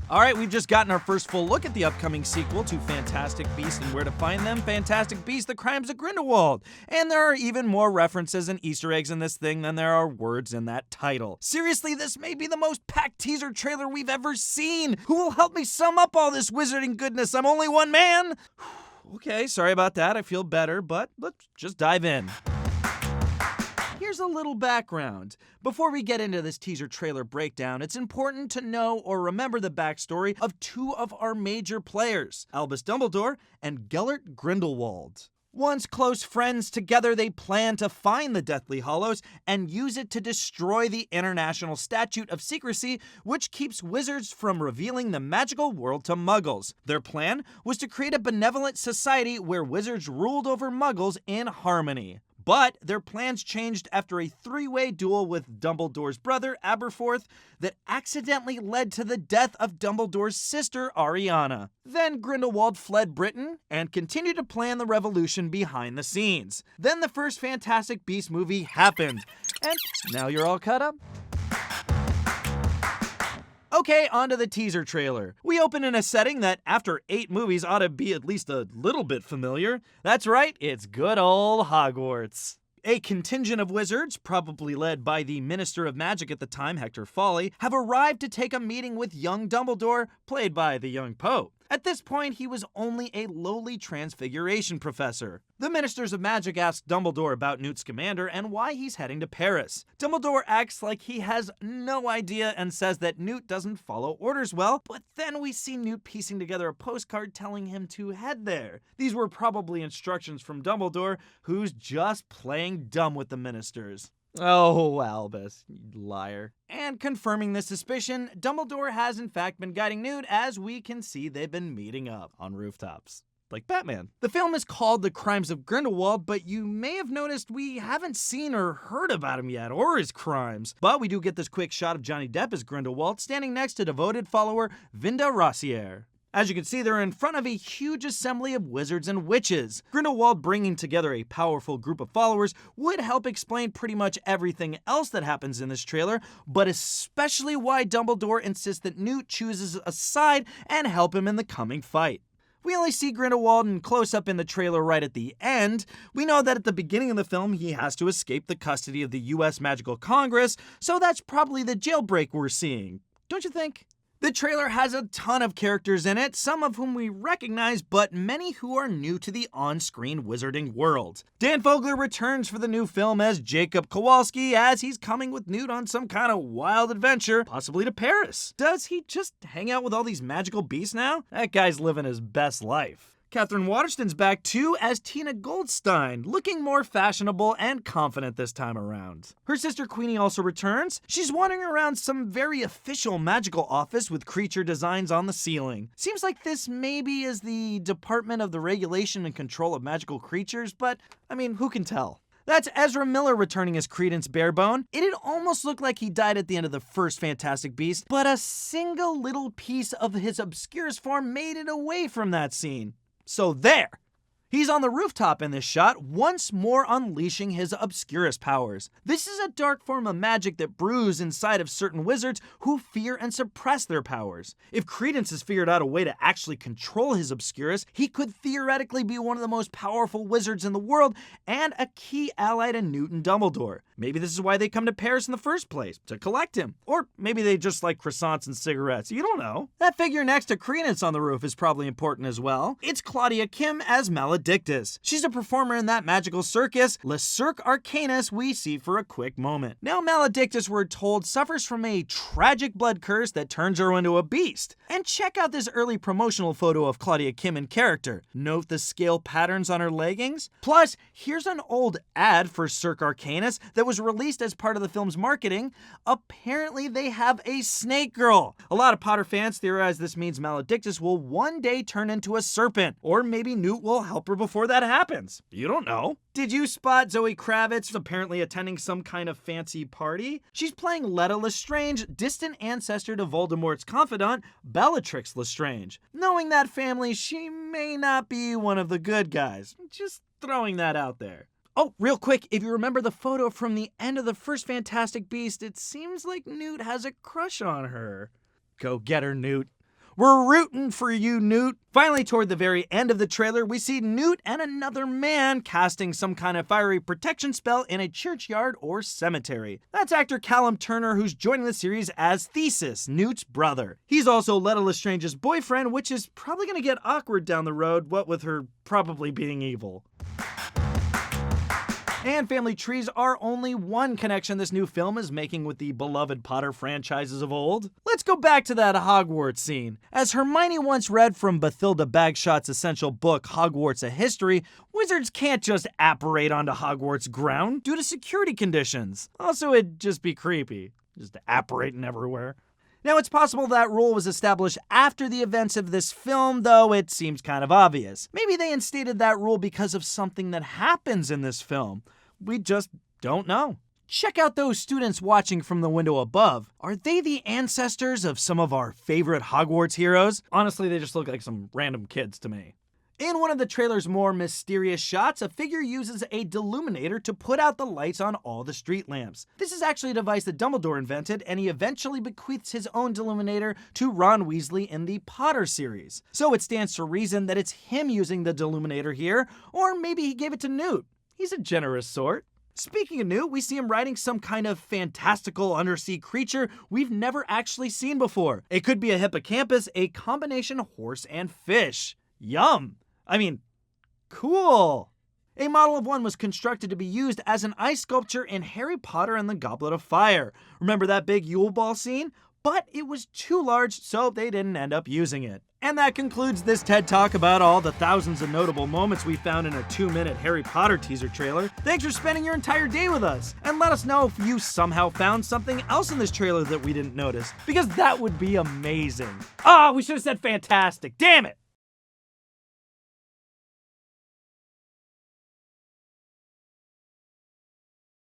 Alright, we've just gotten our first full look at the upcoming sequel to Fantastic Beasts and Where to Find Them, Fantastic Beasts: The Crimes of Grindelwald. And there are even more references and Easter eggs in this thing than there are words in that title. Seriously, this may be the most packed teaser trailer we've ever seen! Who will help me sum up all this wizarding goodness? I'm only one man! Okay, sorry about that, I feel better, but let's just dive in. Here's a little background. Before we get into this teaser trailer breakdown, it's important to know or remember the backstory of two of our major players, Albus Dumbledore and Gellert Grindelwald. Once close friends, together they plan to find the Deathly Hallows and use it to destroy the International Statute of Secrecy, which keeps wizards from revealing the magical world to muggles. Their plan was to create a benevolent society where wizards ruled over muggles in harmony. But their plans changed after a three-way duel with Dumbledore's brother, Aberforth, that accidentally led to the death of Dumbledore's sister, Ariana. Then Grindelwald fled Britain and continued to plan the revolution behind the scenes. Then the first Fantastic Beasts movie happened. And now you're all caught up? Okay, on to the teaser trailer. We open in a setting that, after 8 movies, ought to be at least a little bit familiar. That's right, it's good old Hogwarts. A contingent of wizards, probably led by the Minister of Magic at the time, Hector Foley, have arrived to take a meeting with young Dumbledore, played by the young Pope. At this point, he was only a lowly transfiguration professor. The Ministers of Magic ask Dumbledore about NEWT Scamander and why he's heading to Paris. Dumbledore acts like he has no idea and says that NEWT doesn't follow orders well, but then we see NEWT piecing together a postcard telling him to head there. These were probably instructions from Dumbledore, who's just playing dumb with the ministers. Oh, Albus, you liar. And confirming this suspicion, Dumbledore has in fact been guiding NEWT, as we can see they've been meeting up on rooftops. Like Batman. The film is called The Crimes of Grindelwald, but you may have noticed we haven't seen or heard about him yet, or his crimes. But we do get this quick shot of Johnny Depp as Grindelwald standing next to devoted follower Vinda Rossier. As you can see, they're in front of a huge assembly of wizards and witches. Grindelwald bringing together a powerful group of followers would help explain pretty much everything else that happens in this trailer, but especially why Dumbledore insists that NEWT chooses a side and help him in the coming fight. We only see Grindelwald in close-up in the trailer right at the end. We know that at the beginning of the film, he has to escape the custody of the US Magical Congress, so that's probably the jailbreak we're seeing. Don't you think? The trailer has a ton of characters in it, some of whom we recognize, but many who are new to the on-screen wizarding world. Dan Fogler returns for the new film as Jacob Kowalski, as he's coming with NEWT on some kind of wild adventure, possibly to Paris. Does he just hang out with all these magical beasts now? That guy's living his best life. Catherine Waterston's back too as Tina Goldstein, looking more fashionable and confident this time around. Her sister Queenie also returns. She's wandering around some very official magical office with creature designs on the ceiling. Seems like this maybe is the Department of the Regulation and Control of Magical Creatures, but I mean, who can tell? That's Ezra Miller returning as Credence Barebone. It'd almost look like he died at the end of the first Fantastic Beast, but a single little piece of his Obscurus form made it away from that scene. So there! He's on the rooftop in this shot, once more unleashing his Obscurus powers. This is a dark form of magic that brews inside of certain wizards who fear and suppress their powers. If Credence has figured out a way to actually control his Obscurus, he could theoretically be one of the most powerful wizards in the world and a key ally to NEWT and Dumbledore. Maybe this is why they come to Paris in the first place, to collect him. Or maybe they just like croissants and cigarettes, you don't know. That figure next to Credence on the roof is probably important as well. It's Claudia Kim as Maledictus. She's a performer in that magical circus, LESTRANGE ARCANUS, we see for a quick moment. Now Maledictus, we're told, suffers from a tragic blood curse that turns her into a beast. And check out this early promotional photo of Claudia Kim in character. Note the scale patterns on her leggings. Plus, here's an old ad for CIRCUE Arcanus that was released as part of the film's marketing. Apparently they have a snake girl. A lot of Potter fans theorize this means Maledictus will one day turn into a serpent, or maybe NEWT will help her before that happens. You don't know. Did you spot Zoe Kravitz apparently attending some kind of fancy party? She's playing LETA Lestrange, distant ancestor to Voldemort's confidant, Bellatrix Lestrange. Knowing that family, she may not be one of the good guys. Just throwing that out there. Oh, real quick, if you remember the photo from the end of the first Fantastic Beast, it seems like NEWT has a crush on her. Go get her, NEWT. We're rooting for you, Newt. Finally, toward the very end of the trailer, we see Newt and another man casting some kind of fiery protection spell in a churchyard or cemetery. That's actor Callum Turner, who's joining the series as THESEUS, Newt's brother. He's also LETA Lestrange's boyfriend, which is probably going to get awkward down the road, what with her probably being evil. And family trees are only one connection this new film is making with the beloved Potter franchises of old. Let's go back to that Hogwarts scene. As Hermione once read from Bathilda Bagshot's essential book, Hogwarts: A History, wizards can't just apparate onto Hogwarts ground due to security conditions. Also, it'd just be creepy, just apparating everywhere. Now, it's possible that rule was established after the events of this film, though it seems kind of obvious. Maybe they instated that rule because of something that happens in this film. We just don't know. Check out those students watching from the window above. Are they the ancestors of some of our favorite Hogwarts heroes? Honestly, they just look like some random kids to me. In one of the trailer's more mysterious shots, a figure uses a DELUMINATOR to put out the lights on all the street lamps. This is actually a device that Dumbledore invented, and he eventually bequeaths his own DELUMINATOR to Ron Weasley in the Potter series. So it stands to reason that it's him using the DELUMINATOR here, or maybe he gave it to Newt. He's a generous sort. Speaking of Newt, we see him riding some kind of fantastical undersea creature we've never actually seen before. It could be a hippocampus, a combination horse and fish. Yum! I mean, cool! A model of one was constructed to be used as an ice sculpture in Harry Potter and the Goblet of Fire. Remember that big Yule Ball scene? But it was too large, so they didn't end up using it. And that concludes this TED Talk about all the thousands of notable moments we found in a 2-minute Harry Potter teaser trailer. Thanks for spending your entire day with us, and let us know if you somehow found something else in this trailer that we didn't notice, because that would be amazing. We should have said fantastic, damn it!